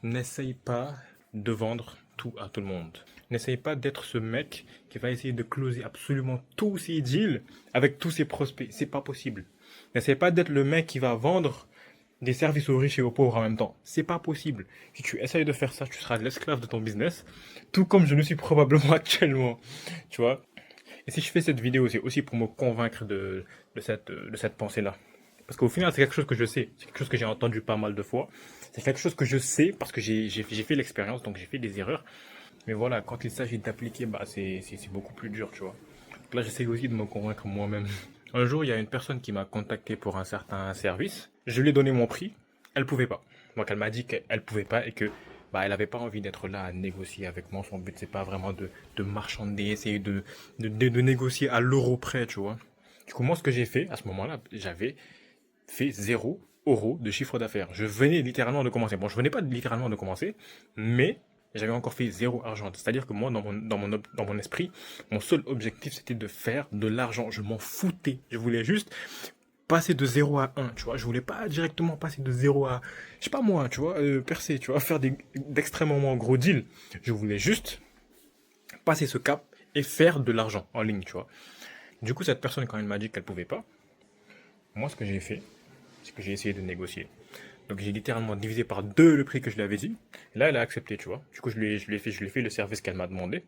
N'essaye pas de vendre tout à tout le monde. N'essaye pas d'être ce mec qui va essayer de closer absolument tous ses deals avec tous ses prospects. C'est pas possible. N'essaye pas d'être le mec qui va vendre des services aux riches et aux pauvres en même temps. C'est pas possible. Si tu essayes de faire ça, tu seras l'esclave de ton business, tout comme je le suis probablement actuellement. Tu vois? Et si je fais cette vidéo, c'est aussi pour me convaincre de cette pensée-là. Parce qu'au final, c'est quelque chose que je sais. C'est quelque chose que j'ai entendu pas mal de fois. C'est quelque chose que je sais parce que j'ai fait l'expérience, donc j'ai fait des erreurs. Mais voilà, quand il s'agit d'appliquer, bah, c'est beaucoup plus dur, tu vois. Donc là, j'essaie aussi de me convaincre moi-même. Un jour, il y a une personne qui m'a contacté pour un certain service. Je lui ai donné mon prix. Elle pouvait pas. Donc elle m'a dit qu'elle pouvait pas et que bah, elle avait pas envie d'être là à négocier avec moi. Son but, c'est pas vraiment de marchander, essayer de négocier à l'euro près, tu vois. Du coup, moi, ce que j'ai fait à ce moment-là, j'avais fait 0 € de chiffre d'affaires. Je venais littéralement de commencer. Bon, je venais pas littéralement de commencer, mais j'avais encore fait 0 argent. C'est-à-dire que moi, dans mon esprit, mon seul objectif, c'était de faire de l'argent. Je m'en foutais. Je voulais juste passer de 0 à 1, tu vois. Je voulais pas directement passer de 0 à, je sais pas moi, tu vois, percer, tu vois, faire d'extrêmement gros deals. Je voulais juste passer ce cap et faire de l'argent en ligne, tu vois. Du coup, cette personne, quand elle m'a dit qu'elle pouvait pas, moi, ce que j'ai fait, c'est que j'ai essayé de négocier. Donc j'ai littéralement divisé par 2 le prix que je lui avais dit. Et là, elle a accepté, tu vois. Du coup, je lui ai fait le service qu'elle m'a demandé.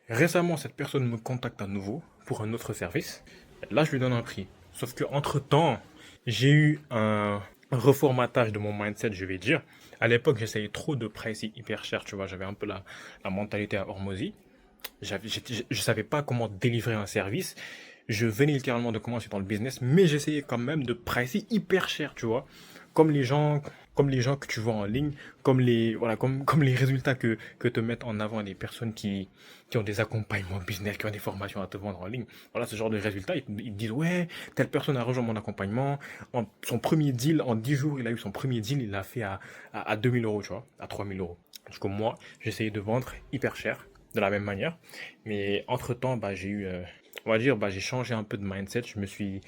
Récemment, cette personne me contacte à nouveau pour un autre service. Là, je lui donne un prix. Sauf que entre-temps, j'ai eu un reformatage de mon mindset, je vais dire. À l'époque, j'essayais trop de pricer hyper cher, tu vois. J'avais un peu la mentalité à Hormozy. Je savais pas comment délivrer un service. Je venais littéralement de commencer dans le business, mais j'essayais quand même de pricer hyper cher, tu vois. Comme les gens, comme les gens que tu vois en ligne, comme les résultats que te mettent en avant des personnes qui ont des accompagnements business, qui ont des formations à te vendre en ligne. Voilà, ce genre de résultats, ils te disent, ouais, telle personne a rejoint mon accompagnement. Son premier deal, en 10 jours, il a eu son premier deal, il l'a fait à 2 000 €, tu vois, à 3 000 €. Du coup, moi, j'essayais de vendre hyper cher de la même manière. Mais entre-temps, bah, on va dire, bah, j'ai changé un peu de mindset. Je me suis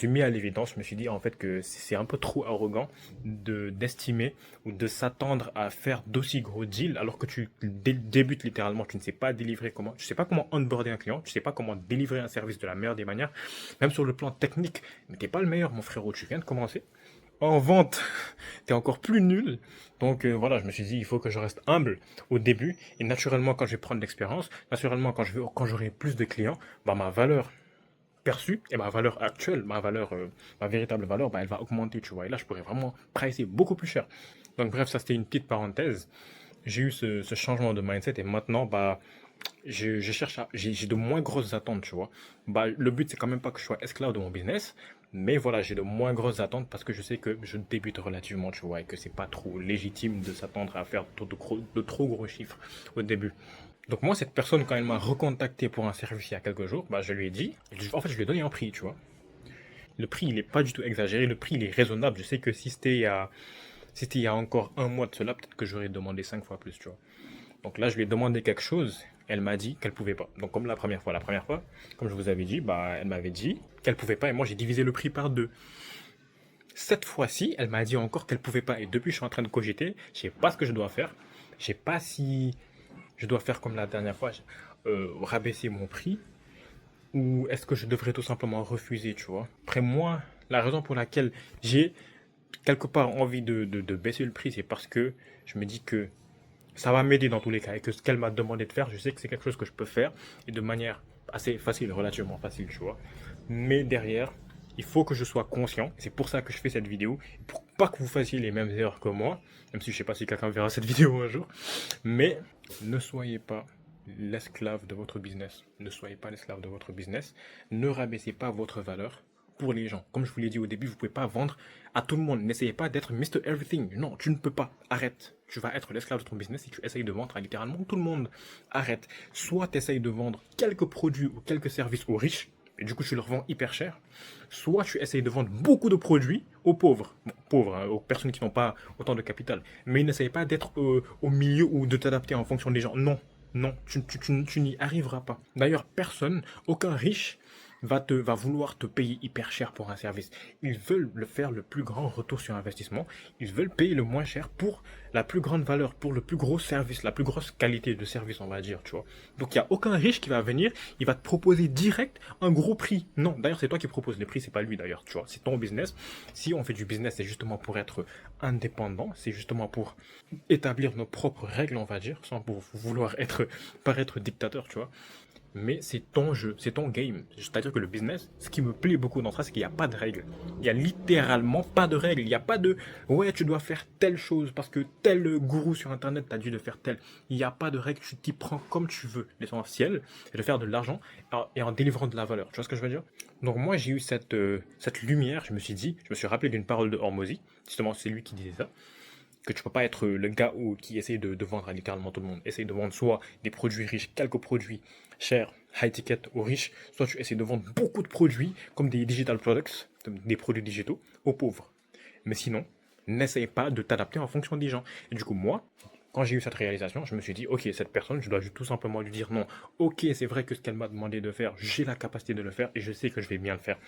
mis à l'évidence. Je me suis dit, en fait, que c'est un peu trop arrogant d'estimer ou de s'attendre à faire d'aussi gros deals alors que tu débutes littéralement. Tu ne sais pas délivrer tu sais pas comment onboarder un client. Tu sais pas comment délivrer un service de la meilleure des manières. Même sur le plan technique. Mais t'es pas le meilleur, mon frérot. Tu viens de commencer. En vente, t'es encore plus nul. Donc voilà, je me suis dit, il faut que je reste humble au début. Et naturellement, quand je vais prendre l'expérience, naturellement, quand j'aurai plus de clients, bah, ma valeur perçue et ma valeur actuelle, ma véritable valeur, bah, elle va augmenter, tu vois. Et là, je pourrais vraiment pricer beaucoup plus cher. Donc bref, ça c'était une petite parenthèse. J'ai eu ce changement de mindset et maintenant, bah, j'ai de moins grosses attentes, tu vois. Bah, le but, c'est quand même pas que je sois esclave de mon business, mais voilà, j'ai de moins grosses attentes parce que je sais que je débute relativement, tu vois, et que c'est pas trop légitime de s'attendre à faire de trop gros chiffres au début. Donc moi, cette personne, quand elle m'a recontacté pour un service il y a quelques jours, bah, je lui ai dit, en fait, je lui ai donné un prix, tu vois. Le prix, il est pas du tout exagéré, le prix, il est raisonnable. Je sais que si c'était il y a encore un mois de cela, peut-être que j'aurais demandé 5 fois plus, tu vois. Donc là, je lui ai demandé quelque chose. Elle m'a dit qu'elle pouvait pas. Donc comme la première fois, comme je vous avais dit, bah elle m'avait dit qu'elle pouvait pas et moi j'ai divisé le prix par 2. Cette fois-ci, elle m'a dit encore qu'elle pouvait pas et depuis je suis en train de cogiter. Je sais pas ce que je dois faire. Je sais pas si je dois faire comme la dernière fois, rabaisser mon prix ou est-ce que je devrais tout simplement refuser, tu vois. Après moi, la raison pour laquelle j'ai quelque part envie de baisser le prix, c'est parce que je me dis que ça va m'aider dans tous les cas et que ce qu'elle m'a demandé de faire, je sais que c'est quelque chose que je peux faire et de manière assez facile, relativement facile, tu vois. Mais derrière, il faut que je sois conscient. C'est pour ça que je fais cette vidéo, pour pas que vous fassiez les mêmes erreurs que moi, même si je sais pas si quelqu'un verra cette vidéo un jour. Mais ne soyez pas l'esclave de votre business. Ne soyez pas l'esclave de votre business. Ne rabaissez pas votre valeur pour les gens. Comme je vous l'ai dit au début, vous pouvez pas vendre à tout le monde. N'essayez pas d'être Mr. Everything. Non, tu ne peux pas. Arrête. Tu vas être l'esclave de ton business si tu essayes de vendre à littéralement tout le monde. Arrête. Soit tu essayes de vendre quelques produits ou quelques services aux riches, et du coup tu leur vends hyper cher. Soit tu essayes de vendre beaucoup de produits aux pauvres. Bon, pauvres, hein, aux personnes qui n'ont pas autant de capital. Mais n'essaye pas d'être au milieu ou de t'adapter en fonction des gens. Non. Non, tu n'y arriveras pas. D'ailleurs, personne, aucun riche va vouloir te payer hyper cher pour un service. Ils veulent le faire le plus grand retour sur investissement. Ils veulent payer le moins cher pour la plus grande valeur, pour le plus gros service, la plus grosse qualité de service, on va dire, tu vois. Donc il n'y a aucun riche qui va venir, il va te proposer direct un gros prix. Non, d'ailleurs c'est toi qui proposes les prix, c'est pas lui d'ailleurs, tu vois. C'est ton business. Si on fait du business, c'est justement pour être indépendant, c'est justement pour établir nos propres règles, on va dire, sans pour vouloir paraître dictateur, tu vois. Mais c'est ton jeu, c'est ton game. C'est-à-dire que le business, ce qui me plaît beaucoup dans ça, c'est qu'il n'y a pas de règles. Il n'y a littéralement pas de règles. Il n'y a pas de ouais, tu dois faire telle chose parce que tel gourou sur internet t'a dit de faire tel. Il n'y a pas de règles, tu t'y prends comme tu veux. L'essentiel, c'est de faire de l'argent et en délivrant de la valeur. Tu vois ce que je veux dire? Donc moi, j'ai eu cette lumière, je me suis rappelé d'une parole de Hormozy. Justement, c'est lui qui disait ça, que tu peux pas être le gars qui essaye de vendre à littéralement tout le monde. Essaye de vendre soit des produits riches, quelques produits chers, high ticket aux riches, soit tu essayes de vendre beaucoup de produits comme des digital products, des produits digitaux, aux pauvres. Mais sinon, n'essaye pas de t'adapter en fonction des gens. Et du coup, moi, quand j'ai eu cette réalisation, je me suis dit, ok, cette personne, je dois tout simplement lui dire non. Ok, c'est vrai que ce qu'elle m'a demandé de faire, j'ai la capacité de le faire et je sais que je vais bien le faire.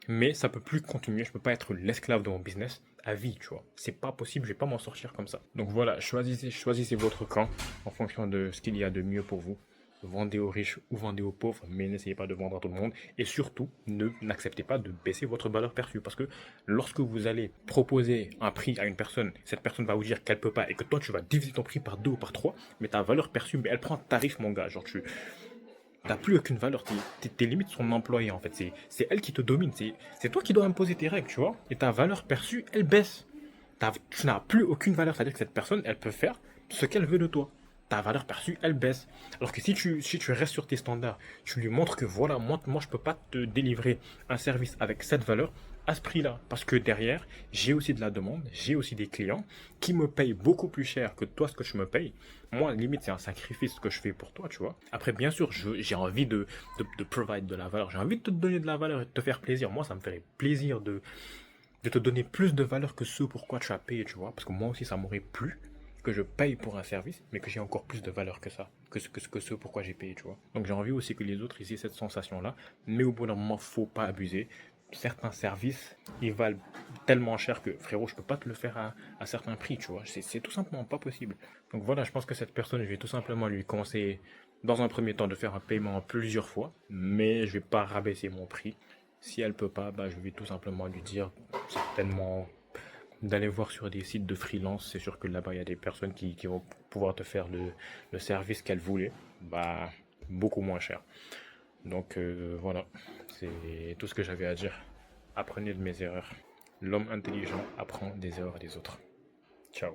Mais ça peut plus continuer, je peux pas être l'esclave de mon business à vie, tu vois. C'est pas possible, je vais pas m'en sortir comme ça. Donc voilà, choisissez votre camp en fonction de ce qu'il y a de mieux pour vous. Vendez aux riches ou vendez aux pauvres, mais n'essayez pas de vendre à tout le monde. Et surtout, n'acceptez pas de baisser votre valeur perçue. Parce que lorsque vous allez proposer un prix à une personne, cette personne va vous dire qu'elle peut pas et que toi tu vas diviser ton prix par 2 ou par 3, mais ta valeur perçue, mais elle prend tarif, mon gars. Genre, tu n'as plus aucune valeur. T'es limite son employé, en fait. C'est elle qui te domine. C'est toi qui dois imposer tes règles, tu vois. Et ta valeur perçue, elle baisse. Tu n'as plus aucune valeur. C'est-à-dire que cette personne, elle peut faire ce qu'elle veut de toi. Ta valeur perçue, elle baisse. Alors que si tu restes sur tes standards, tu lui montres que voilà, moi je peux pas te délivrer un service avec cette valeur à ce prix-là. Parce que derrière, j'ai aussi de la demande, j'ai aussi des clients qui me payent beaucoup plus cher que toi ce que tu me payes. Moi, limite, c'est un sacrifice que je fais pour toi, tu vois. Après, bien sûr, j'ai envie de provide de la valeur. J'ai envie de te donner de la valeur et de te faire plaisir. Moi, ça me ferait plaisir de te donner plus de valeur que ce pourquoi tu as payé, tu vois. Parce que moi aussi, ça m'aurait plu que je paye pour un service, mais que j'ai encore plus de valeur que ça, que ce pourquoi j'ai payé, tu vois. Donc j'ai envie aussi que les autres aient cette sensation-là, mais au bout d'un moment, faut pas abuser. Certains services, ils valent tellement cher que frérot, je peux pas te le faire à certains prix, tu vois. C'est tout simplement pas possible. Donc voilà, je pense que cette personne, je vais tout simplement lui conseiller, dans un premier temps, de faire un paiement plusieurs fois, mais je vais pas rabaisser mon prix. Si elle peut pas, bah, je vais tout simplement lui dire certainement d'aller voir sur des sites de freelance. C'est sûr que là-bas, il y a des personnes qui vont pouvoir te faire le service qu'elle voulait, bah, beaucoup moins cher. Donc voilà, c'est tout ce que j'avais à dire. Apprenez de mes erreurs. L'homme intelligent apprend des erreurs des autres. Ciao.